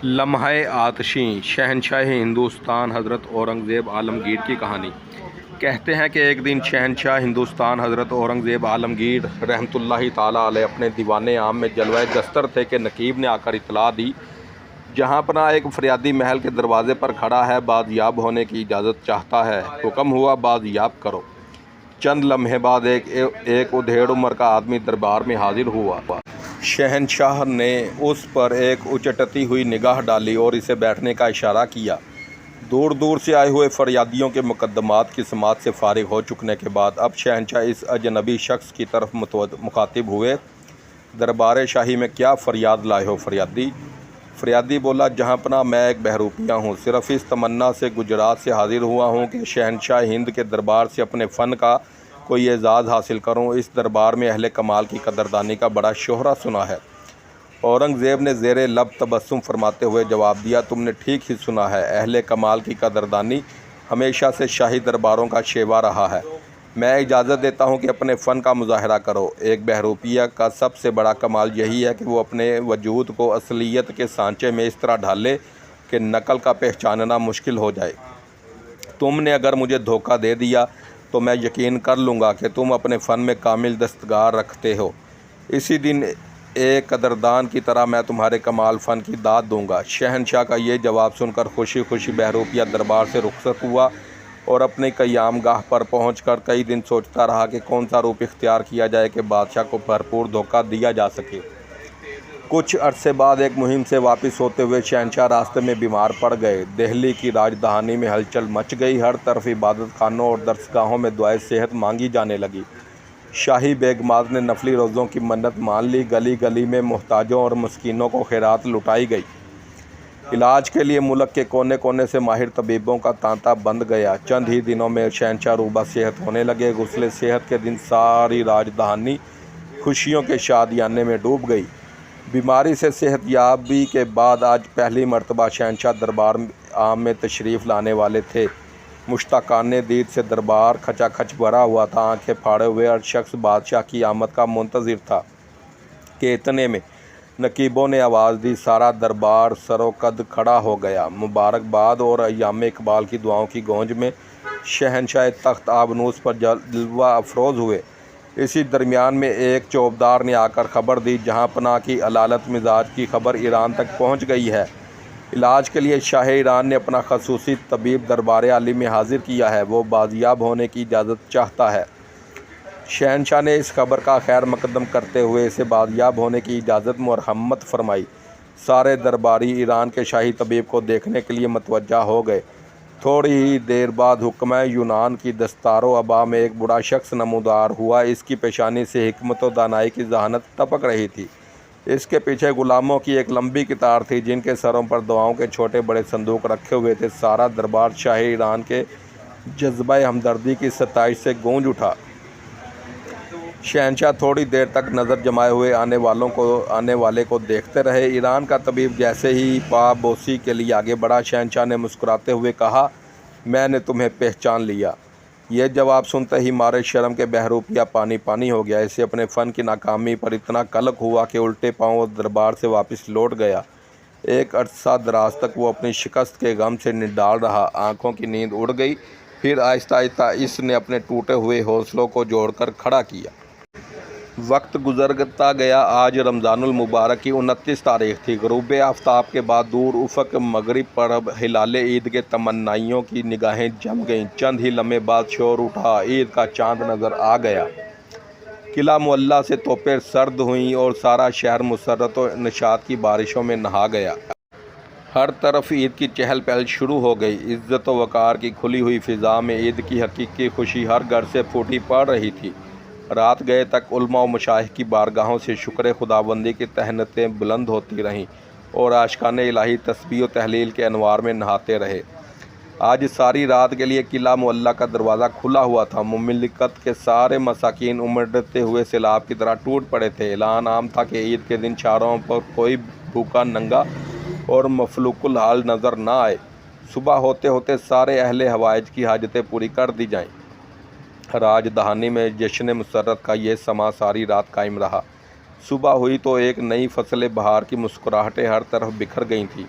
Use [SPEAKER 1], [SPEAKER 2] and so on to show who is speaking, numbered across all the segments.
[SPEAKER 1] لمحہ آتشیں شہنشاہ ہندوستان حضرت اورنگزیب عالمگیر کی کہانی۔ کہتے ہیں کہ ایک دن شہنشاہ ہندوستان حضرت اورنگزیب عالمگیر رحمۃ اللہ تعالیٰ علیہ اپنے دیوان عام میں جلوہ دستر تھے کہ نقیب نے آ کر اطلاع دی، جہاں پناہ ایک فریادی محل کے دروازے پر کھڑا ہے، بازیاب ہونے کی اجازت چاہتا ہے۔ حکم ہوا بازیاب کرو۔ چند لمحے بعد ایک ادھیڑ عمر کا آدمی دربار میں حاضر ہوا۔ شہنشاہ نے اس پر ایک اچٹتی ہوئی نگاہ ڈالی اور اسے بیٹھنے کا اشارہ کیا۔ دور دور سے آئے ہوئے فریادیوں کے مقدمات کی سماعت سے فارغ ہو چکنے کے بعد اب شہنشاہ اس اجنبی شخص کی طرف مخاطب ہوئے۔ دربار شاہی میں کیا فریاد لائے ہو فریادی؟ فریادی بولا، جہاں پناہ میں ایک بہروپیہ ہوں، صرف اس تمنا سے گجرات سے حاضر ہوا ہوں کہ شہنشاہ ہند کے دربار سے اپنے فن کا کوئی اعزاز حاصل کروں۔ اس دربار میں اہل کمال کی قدردانی کا بڑا شہرہ سنا ہے۔ اورنگزیب نے زیر لب تبسم فرماتے ہوئے جواب دیا، تم نے ٹھیک ہی سنا ہے، اہل کمال کی قدردانی ہمیشہ سے شاہی درباروں کا شیوا رہا ہے۔ میں اجازت دیتا ہوں کہ اپنے فن کا مظاہرہ کرو۔ ایک بہروپیہ کا سب سے بڑا کمال یہی ہے کہ وہ اپنے وجود کو اصلیت کے سانچے میں اس طرح ڈھالے کہ نقل کا پہچاننا مشکل ہو جائے۔ تم نے اگر مجھے دھوکہ دے دیا تو میں یقین کر لوں گا کہ تم اپنے فن میں کامل دستگار رکھتے ہو۔ اسی دن ایک قدردان کی طرح میں تمہارے کمال فن کی داد دوں گا۔ شہنشاہ کا یہ جواب سن کر خوشی خوشی بہروپیہ دربار سے رخصت ہوا اور اپنی قیام گاہ پر پہنچ کر کئی دن سوچتا رہا کہ کون سا روپ اختیار کیا جائے کہ بادشاہ کو بھرپور دھوکہ دیا جا سکے۔ کچھ عرصے بعد ایک مہم سے واپس ہوتے ہوئے شہنشاہ راستے میں بیمار پڑ گئے۔ دہلی کی راجدھانی میں ہلچل مچ گئی، ہر طرف عبادت خانوں اور درسگاہوں میں دعائے صحت مانگی جانے لگی۔ شاہی بیگمات نے نفلی روزوں کی منت مان لی، گلی گلی میں محتاجوں اور مسکینوں کو خیرات لٹائی گئی۔ علاج کے لیے ملک کے کونے کونے سے ماہر طبیبوں کا تانتا بند گیا۔ چند ہی دنوں میں شہنشاہ روبہ صحت ہونے لگے۔ غسل صحت کے دن ساری راجدھانی خوشیوں کے شادیانے میں ڈوب گئی۔ بیماری سے صحت یابی کے بعد آج پہلی مرتبہ شہنشاہ دربار عام میں تشریف لانے والے تھے۔ مشتاقان دید سے دربار کھچا کھچ بھرا ہوا تھا۔ آنکھیں پھاڑے ہوئے ہر شخص بادشاہ کی آمد کا منتظر تھا کہ اتنے میں نقیبوں نے آواز دی، سارا دربار سرو قد کھڑا ہو گیا۔ مبارکباد اور ایام اقبال کی دعاؤں کی گونج میں شہنشاہ تخت آبنوس پر جلوہ افروز ہوئے۔ اسی درمیان میں ایک چوبدار نے آ کر خبر دی، جہاں پناہ کی علالت مزاج کی خبر ایران تک پہنچ گئی ہے۔ علاج کے لیے شاہ ایران نے اپنا خصوصی طبیب دربار عالی میں حاضر کیا ہے، وہ بازیاب ہونے کی اجازت چاہتا ہے۔ شہنشاہ نے اس خبر کا خیر مقدم کرتے ہوئے اسے بازیاب ہونے کی اجازت مرحمت فرمائی۔ سارے درباری ایران کے شاہی طبیب کو دیکھنے کے لیے متوجہ ہو گئے۔ تھوڑی ہی دیر بعد حکمہ یونان کی دستار و ابا میں ایک بڑا شخص نمودار ہوا۔ اس کی پیشانی سے حکمت و دانائی کی ذہانت ٹپک رہی تھی۔ اس کے پیچھے غلاموں کی ایک لمبی قطار تھی، جن کے سروں پر دعاؤں کے چھوٹے بڑے صندوق رکھے ہوئے تھے۔ سارا دربار شاہ ایران کے جذبہ ہمدردی کی ستائش سے گونج اٹھا۔ شہنشاہ تھوڑی دیر تک نظر جمائے ہوئے آنے والے کو دیکھتے رہے۔ ایران کا طبیب جیسے ہی پا بوسی کے لیے آگے بڑھا، شہنشاہ نے مسکراتے ہوئے کہا، میں نے تمہیں پہچان لیا۔ یہ جواب سنتے ہی مارے شرم کے بہروپیہ پانی پانی ہو گیا۔ اسے اپنے فن کی ناکامی پر اتنا قلق ہوا کہ الٹے پاؤں دربار سے واپس لوٹ گیا۔ ایک عرصہ دراز تک وہ اپنی شکست کے غم سے نڈال رہا۔ آنکھوں کی نیند اڑ گئی، پھر آہستہ آہستہ اس نے اپنے ٹوٹے ہوئے حوصلوں کو جوڑ کر کھڑا کیا۔ وقت گزرتا گیا۔ آج رمضان المبارک کی 29 تاریخ تھی۔ غروب آفتاب کے بعد دور افق مغرب پر ہلال عید کے تمنائیوں کی نگاہیں جم گئیں۔ چند ہی لمحے بعد شور اٹھا، عید کا چاند نظر آ گیا۔ قلعہ معلیٰ سے توپیں سرد ہوئیں اور سارا شہر مسرت و نشاط کی بارشوں میں نہا گیا۔ ہر طرف عید کی چہل پہل شروع ہو گئی۔ عزت و وقار کی کھلی ہوئی فضا میں عید کی حقیقی خوشی ہر گھر سے پھوٹی پڑ رہی تھی۔ رات گئے تک علماء و مشائخ کی بارگاہوں سے شکر خداوندی کی تہنیتیں بلند ہوتی رہیں اور عاشقان الہی تسبیح و تہلیل کے انوار میں نہاتے رہے۔ آج ساری رات کے لیے قلعہ معلیٰ کا دروازہ کھلا ہوا تھا۔ مملکت کے سارے مساکین امڑتے ہوئے سیلاب کی طرح ٹوٹ پڑے تھے۔ اعلان عام تھا کہ عید کے دن چاروں پر کوئی بھوکا ننگا اور مفلوق الحال نظر نہ آئے۔ صبح ہوتے ہوتے سارے اہل حوائج کی حاجتیں پوری کر دی جائیں۔ راجدھانی میں جشن مسرت کا یہ سماں ساری رات قائم رہا۔ صبح ہوئی تو ایک نئی فصل بہار کی مسکراہٹیں ہر طرف بکھر گئی تھیں۔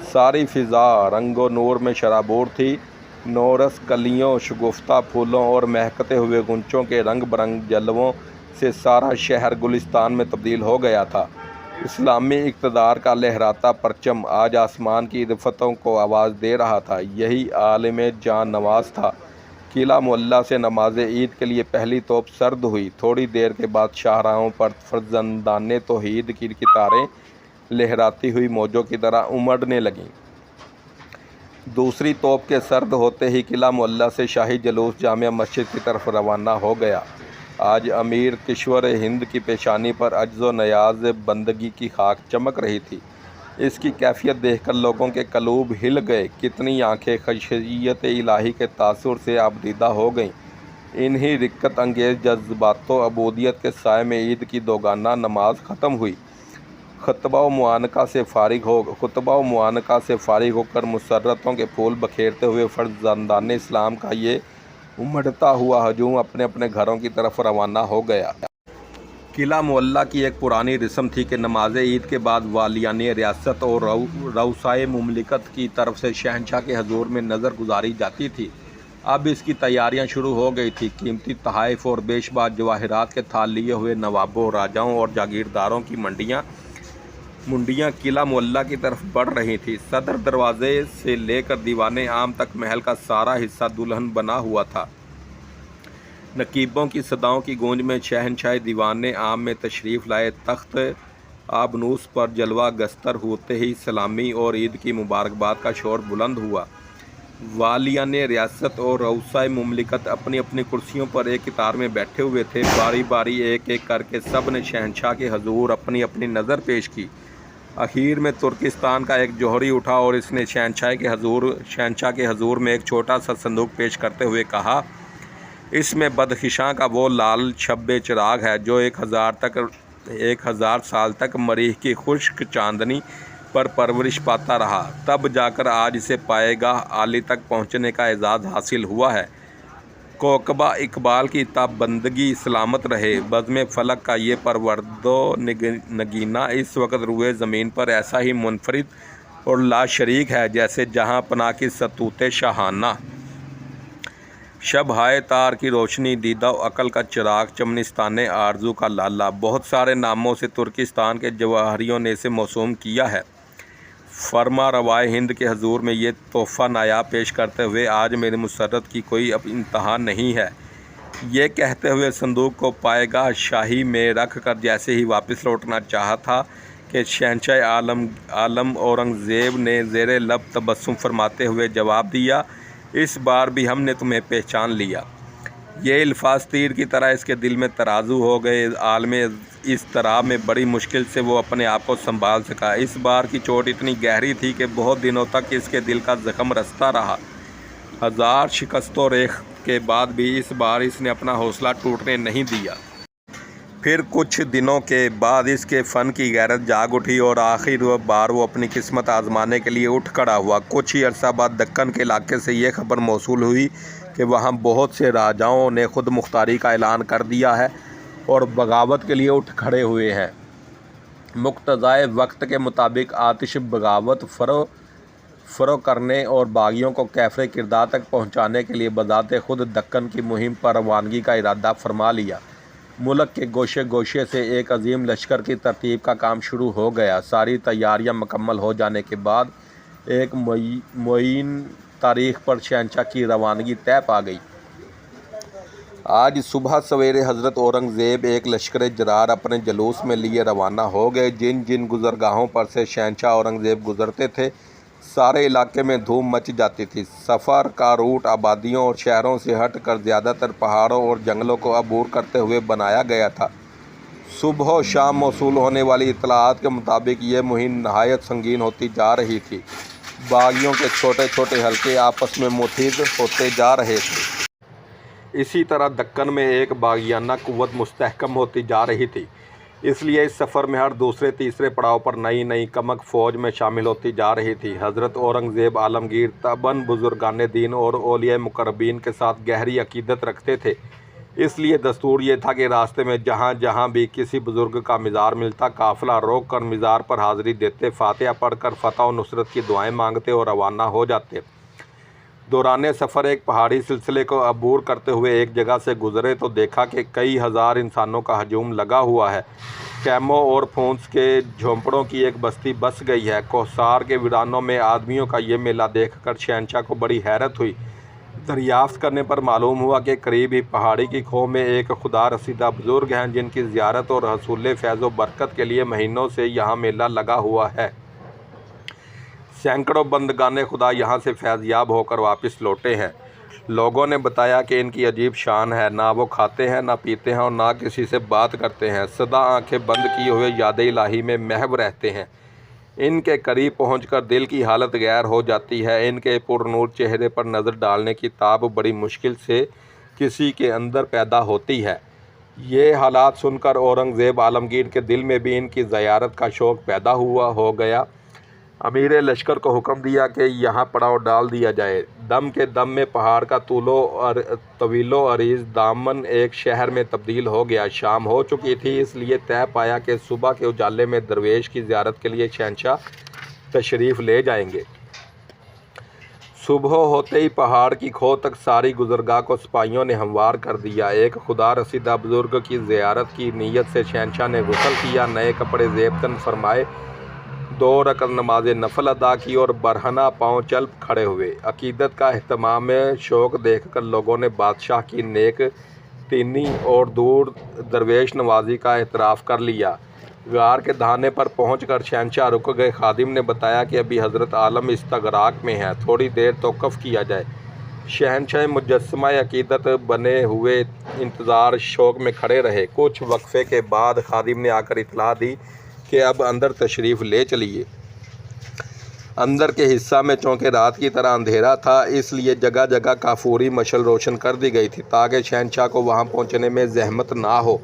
[SPEAKER 1] ساری فضا رنگ و نور میں شرابور تھی۔ نورس کلیوں، شگفتہ پھولوں اور مہکتے ہوئے غنچوں کے رنگ برنگ جلووں سے سارا شہر گلستان میں تبدیل ہو گیا تھا۔ اسلامی اقتدار کا لہراتا پرچم آج آسمان کی رفتوں کو آواز دے رہا تھا۔ یہی عالم جان نواز تھا۔ قلعہ معلیٰ سے نماز عید کے لیے پہلی توپ سرد ہوئی۔ تھوڑی دیر کے بعد شاہراہوں پر فرزندان توحید کی قطاریں لہراتی ہوئی موجوں کی طرح امڑنے لگیں۔ دوسری توپ کے سرد ہوتے ہی قلعہ معلیٰ سے شاہی جلوس جامع مسجد کی طرف روانہ ہو گیا۔ آج امیر کشور ہند کی پیشانی پر عجز و نیاز بندگی کی خاک چمک رہی تھی۔ اس کی کیفیت دیکھ کر لوگوں کے قلوب ہل گئے۔ کتنی آنکھیں خشیت الہی کے تاثر سے آبدیدہ ہو گئیں۔ انہی رقت انگیز جذبات و عبودیت کے سائے میں عید کی دوگانہ نماز ختم ہوئی۔ خطبہ و معانقہ سے فارغ ہو کر مسرتوں کے پھول بکھیرتے ہوئے فرزندان اسلام کا یہ امڑتا ہوا ہجوم اپنے اپنے گھروں کی طرف روانہ ہو گیا۔ قلعہ معلیٰ کی ایک پرانی رسم تھی کہ نماز عید کے بعد والیان ریاست اور رؤسائے مملکت کی طرف سے شہنشاہ کے حضور میں نظر گزاری جاتی تھی۔ اب اس کی تیاریاں شروع ہو گئی تھیں۔ قیمتی تحائف اور بیش بار جواہرات کے تھال لیے ہوئے نوابوں، راجاؤں اور جاگیرداروں کی منڈیاں قلعہ معلیٰ کی طرف بڑھ رہی تھیں۔ صدر دروازے سے لے کر دیوان عام تک محل کا سارا حصہ دلہن بنا ہوا تھا۔ نقیبوں کی صداؤں کی گونج میں شہنشاہ دیوان عام میں تشریف لائے۔ تخت آبنوس پر جلوہ گستر ہوتے ہی سلامی اور عید کی مبارکباد کا شور بلند ہوا۔ والیان ریاست اور رؤسائے مملکت اپنی اپنی کرسیوں پر ایک قطار میں بیٹھے ہوئے تھے۔ باری باری ایک ایک کر کے سب نے شہنشاہ کے حضور اپنی اپنی نظر پیش کی۔ آخر میں ترکستان کا ایک جوہری اٹھا اور اس نے شہنشاہ کے حضور میں ایک چھوٹا سا صندوق پیش کرتے ہوئے کہا، اس میں بدخشاں کا وہ لال شب چراغ ہے جو 1000 سال تک مریخ کی خشک چاندنی پر پرورش پاتا رہا، تب جا کر آج اسے پائے گاہ عالی تک پہنچنے کا اعزاز حاصل ہوا ہے۔ کوکبہ اقبال کی تابندگی سلامت رہے۔ بزم فلک کا یہ پرورد و نگینہ اس وقت روئے زمین پر ایسا ہی منفرد اور لا شریک ہے جیسے جہاں پناہ کی ستوت شاہانہ۔ شب ہائے تار کی روشنی، دیدہ و عقل کا چراغ، چمنستان آرزو کا لالا، بہت سارے ناموں سے ترکستان کے جواہریوں نے اسے موسوم کیا ہے۔ فرما روائے ہند کے حضور میں یہ تحفہ نایاب پیش کرتے ہوئے آج میری مسرت کی کوئی اب انتہا نہیں ہے۔ یہ کہتے ہوئے صندوق کو پائے گاہ شاہی میں رکھ کر جیسے ہی واپس لوٹنا چاہا تھا کہ شہنشاہ عالم اورنگزیب نے زیر لب تبسم فرماتے ہوئے جواب دیا، اس بار بھی ہم نے تمہیں پہچان لیا۔ یہ الفاظ تیر کی طرح اس کے دل میں ترازو ہو گئے۔ عالم اضطراب میں بڑی مشکل سے وہ اپنے آپ کو سنبھال سکا۔ اس بار کی چوٹ اتنی گہری تھی کہ بہت دنوں تک اس کے دل کا زخم رستا رہا۔ 1000 شکست و ریخت کے بعد بھی اس بار اس نے اپنا حوصلہ ٹوٹنے نہیں دیا۔ پھر کچھ دنوں کے بعد اس کے فن کی غیرت جاگ اٹھی اور آخر بار وہ اپنی قسمت آزمانے کے لیے اٹھ کھڑا ہوا۔ کچھ ہی عرصہ بعد دکن کے علاقے سے یہ خبر موصول ہوئی کہ وہاں بہت سے راجاؤں نے خود مختاری کا اعلان کر دیا ہے اور بغاوت کے لیے اٹھ کھڑے ہوئے ہیں۔ مقتضائے وقت کے مطابق آتش بغاوت فرو کرنے اور باغیوں کو کیفر کردار تک پہنچانے کے لیے بذات خود دکن کی مہم پر روانگی کا ارادہ فرما لیا۔ ملک کے گوشے گوشے سے ایک عظیم لشکر کی ترتیب کا کام شروع ہو گیا۔ ساری تیاریاں مکمل ہو جانے کے بعد ایک معین تاریخ پر شہنشاہ کی روانگی طے پا گئی۔ آج صبح سویرے حضرت اورنگزیب ایک لشکر جرار اپنے جلوس میں لیے روانہ ہو گئے۔ جن جن گزرگاہوں پر سے شہنشاہ اورنگزیب گزرتے تھے سارے علاقے میں دھوم مچ جاتی تھی۔ سفر کا روٹ آبادیوں اور شہروں سے ہٹ کر زیادہ تر پہاڑوں اور جنگلوں کو عبور کرتے ہوئے بنایا گیا تھا۔ صبح و شام موصول ہونے والی اطلاعات کے مطابق یہ مہم نہایت سنگین ہوتی جا رہی تھی۔ باغیوں کے چھوٹے چھوٹے حلقے آپس میں متحد ہوتے جا رہے تھے۔ اسی طرح دکن میں ایک باغیانہ قوت مستحکم ہوتی جا رہی تھی۔ اس لیے اس سفر میں ہر دوسرے تیسرے پڑاؤ پر نئی نئی کمک فوج میں شامل ہوتی جا رہی تھی۔ حضرت اورنگزیب عالمگیر طبعاً بزرگان دین اور اولیاء مقربین کے ساتھ گہری عقیدت رکھتے تھے۔ اس لیے دستور یہ تھا کہ راستے میں جہاں جہاں بھی کسی بزرگ کا مزار ملتا قافلہ روک کر مزار پر حاضری دیتے، فاتحہ پڑھ کر فتح و نصرت کی دعائیں مانگتے اور روانہ ہو جاتے۔ دوران سفر ایک پہاڑی سلسلے کو عبور کرتے ہوئے ایک جگہ سے گزرے تو دیکھا کہ کئی ہزار انسانوں کا ہجوم لگا ہوا ہے۔ خیموں اور پھونس کے جھونپڑوں کی ایک بستی بس گئی ہے۔ کوہسار کے ویرانوں میں آدمیوں کا یہ میلہ دیکھ کر شہنشاہ کو بڑی حیرت ہوئی۔ دریافت کرنے پر معلوم ہوا کہ قریب ہی پہاڑی کی کھو میں ایک خدا رسیدہ بزرگ ہیں جن کی زیارت اور حصول فیض و برکت کے لیے مہینوں سے یہاں میلہ لگا ہوا ہے۔ سینکڑوں بندگان خدا یہاں سے فیض یاب ہو کر واپس لوٹے ہیں۔ لوگوں نے بتایا کہ ان کی عجیب شان ہے، نہ وہ کھاتے ہیں، نہ پیتے ہیں اور نہ کسی سے بات کرتے ہیں، سدا آنکھیں بند کیے ہوئے یاد الہی میں محو رہتے ہیں۔ ان کے قریب پہنچ کر دل کی حالت غیر ہو جاتی ہے۔ ان کے پرنور چہرے پر نظر ڈالنے کی تاب بڑی مشکل سے کسی کے اندر پیدا ہوتی ہے۔ یہ حالات سن کر اورنگزیب عالمگیر کے دل میں بھی ان کی زیارت کا شوق پیدا ہو گیا۔ امیر لشکر کو حکم دیا کہ یہاں پڑاؤ ڈال دیا جائے۔ دم کے دم میں پہاڑ کا طویل و عریض دامن ایک شہر میں تبدیل ہو گیا۔ شام ہو چکی تھی، اس لیے طے پایا کہ صبح کے اجالے میں درویش کی زیارت کے لیے شہنشاہ تشریف لے جائیں گے۔ صبح ہوتے ہی پہاڑ کی کھو تک ساری گزرگاہ کو سپاہیوں نے ہموار کر دیا۔ ایک خدا رسیدہ بزرگ کی زیارت کی نیت سے شہنشاہ نے غسل کیا، نئے کپڑے زیب تن فرمائے، 2 رکعت نماز نفل ادا کی اور برہنہ پاؤں چل کھڑے ہوئے۔ عقیدت کا اہتمام شوق دیکھ کر لوگوں نے بادشاہ کی نیک طینی اور دور درویش نوازی کا اعتراف کر لیا۔ غار کے دہانے پر پہنچ کر شہنشاہ رک گئے۔ خادم نے بتایا کہ ابھی حضرت عالم استغراق میں ہیں، تھوڑی دیر توقف کیا جائے۔ شہنشاہ مجسمہ عقیدت بنے ہوئے انتظار شوق میں کھڑے رہے۔ کچھ وقفے کے بعد خادم نے آ کر اطلاع دی کہ اب اندر تشریف لے چلیے۔ اندر کے حصہ میں چونکہ رات کی طرح اندھیرا تھا، اس لیے جگہ جگہ کافوری مشل روشن کر دی گئی تھی تاکہ شہنشاہ کو وہاں پہنچنے میں زحمت نہ ہو۔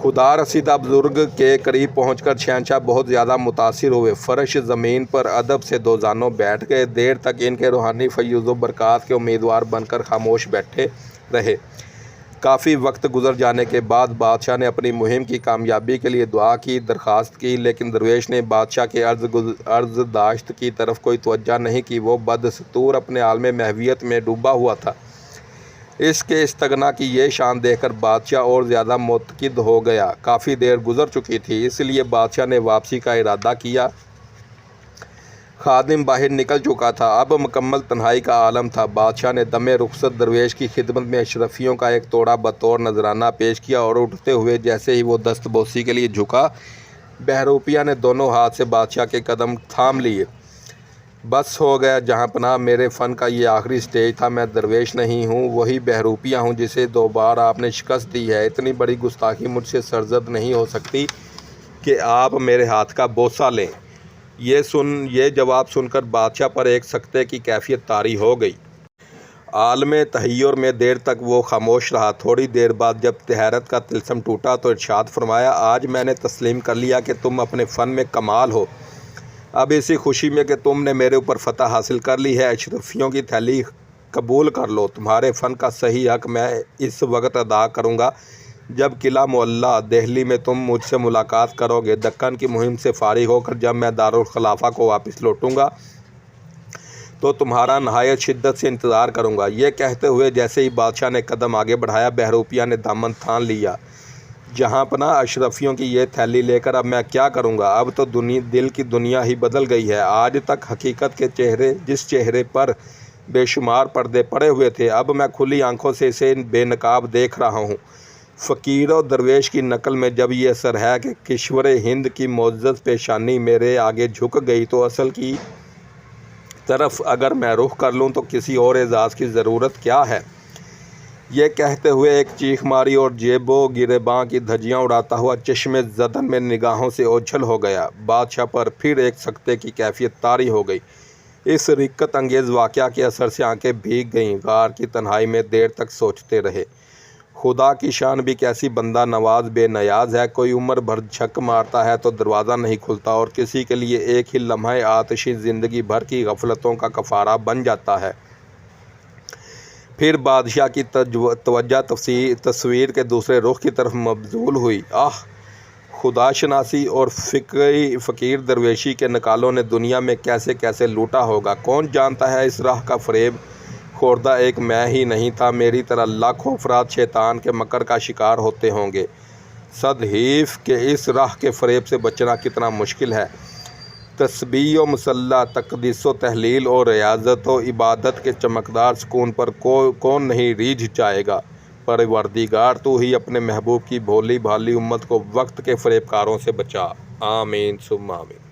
[SPEAKER 1] خدا رسیدہ بزرگ کے قریب پہنچ کر شہنشاہ بہت زیادہ متاثر ہوئے۔ فرش زمین پر ادب سے 2 زانوں بیٹھ گئے۔ دیر تک ان کے روحانی فیوز و برکات کے امیدوار بن کر خاموش بیٹھے رہے۔ کافی وقت گزر جانے کے بعد بادشاہ نے اپنی مہم کی کامیابی کے لیے دعا کی، درخواست کی، لیکن درویش نے بادشاہ کے عرض داشت کی طرف کوئی توجہ نہیں کی۔ وہ بدستور اپنے عالم محویت میں ڈوبا ہوا تھا۔ اس کے استغنا کی یہ شان دیکھ کر بادشاہ اور زیادہ متقد ہو گیا۔ کافی دیر گزر چکی تھی، اس لیے بادشاہ نے واپسی کا ارادہ کیا۔ خادم باہر نکل چکا تھا، اب مکمل تنہائی کا عالم تھا۔ بادشاہ نے دم رخصت درویش کی خدمت میں اشرفیوں کا ایک توڑا بطور نذرانہ پیش کیا اور اٹھتے ہوئے جیسے ہی وہ دست بوسی کے لیے جھکا، بہروپیہ نے دونوں ہاتھ سے بادشاہ کے قدم تھام لیے۔ بس ہو گیا جہاں پناہ، میرے فن کا یہ آخری سٹیج تھا۔ میں درویش نہیں ہوں، وہی بہروپیہ ہوں جسے 2 بار آپ نے شکست دی ہے۔ اتنی بڑی گستاخی مجھ سے سرزد نہیں ہو سکتی کہ آپ میرے ہاتھ کا بوسہ لیں۔ یہ جواب سن کر بادشاہ پر ایک سکتے کی کیفیت طاری ہو گئی۔ عالم تحیر میں دیر تک وہ خاموش رہا۔ تھوڑی دیر بعد جب حیرت کا طلسم ٹوٹا تو ارشاد فرمایا، آج میں نے تسلیم کر لیا کہ تم اپنے فن میں کمال ہو۔ اب اسی خوشی میں کہ تم نے میرے اوپر فتح حاصل کر لی ہے، اشرفیوں کی تھیلی قبول کر لو۔ تمہارے فن کا صحیح حق میں اس وقت ادا کروں گا جب قلعہ معلیٰ دہلی میں تم مجھ سے ملاقات کرو گے۔ دکن کی مہم سے فارغ ہو کر جب میں دارالخلافہ کو واپس لوٹوں گا تو تمہارا نہایت شدت سے انتظار کروں گا۔ یہ کہتے ہوئے جیسے ہی بادشاہ نے قدم آگے بڑھایا، بہروپیہ نے دامن تھام لیا۔ جہاں پناہ، اشرفیوں کی یہ تھیلی لے کر اب میں کیا کروں گا؟ اب تو دل کی دنیا ہی بدل گئی ہے۔ آج تک حقیقت کے جس چہرے پر بے شمار پردے پڑے ہوئے تھے، اب میں کھلی آنکھوں سے اسے بے نقاب دیکھ رہا ہوں۔ فقیر و درویش کی نقل میں جب یہ اثر ہے کہ کشور ہند کی معزز پیشانی میرے آگے جھک گئی تو اصل کی طرف اگر میں رخ کر لوں تو کسی اور اعزاز کی ضرورت کیا ہے؟ یہ کہتے ہوئے ایک چیخ ماری اور جیب و گریباں کی دھجیاں اڑاتا ہوا چشم زدن میں نگاہوں سے اوجھل ہو گیا۔ بادشاہ پر پھر ایک سکتے کی کیفیت طاری ہو گئی۔ اس رقت انگیز واقعہ کے اثر سے آنکھیں بھیگ گئیں۔ غار کی تنہائی میں دیر تک سوچتے رہے۔ خدا کی شان بھی کیسی بندہ نواز بے نیاز ہے۔ کوئی عمر بھر جھک مارتا ہے تو دروازہ نہیں کھلتا اور کسی کے لیے ایک ہی لمحہ آتشی زندگی بھر کی غفلتوں کا کفارہ بن جاتا ہے۔ پھر بادشاہ کی توجہ تصویر کے دوسرے رخ کی طرف مبذول ہوئی۔ خدا شناسی اور فقیر درویشی کے نکالوں نے دنیا میں کیسے کیسے لوٹا ہوگا، کون جانتا ہے۔ اس راہ کا فریب خوردہ ایک میں ہی نہیں تھا، میری طرح لاکھوں افراد شیطان کے مکر کا شکار ہوتے ہوں گے۔ صد حیف کہ اس راہ کے فریب سے بچنا کتنا مشکل ہے۔ تسبیح و مصلی، تقدیس و تحلیل اور ریاضت و عبادت کے چمکدار سکون پر کون نہیں ریجھ جائے گا۔ پروردگار تو ہی اپنے محبوب کی بھولی بھالی امت کو وقت کے فریب کاروں سے بچا۔ آمین ثم آمین۔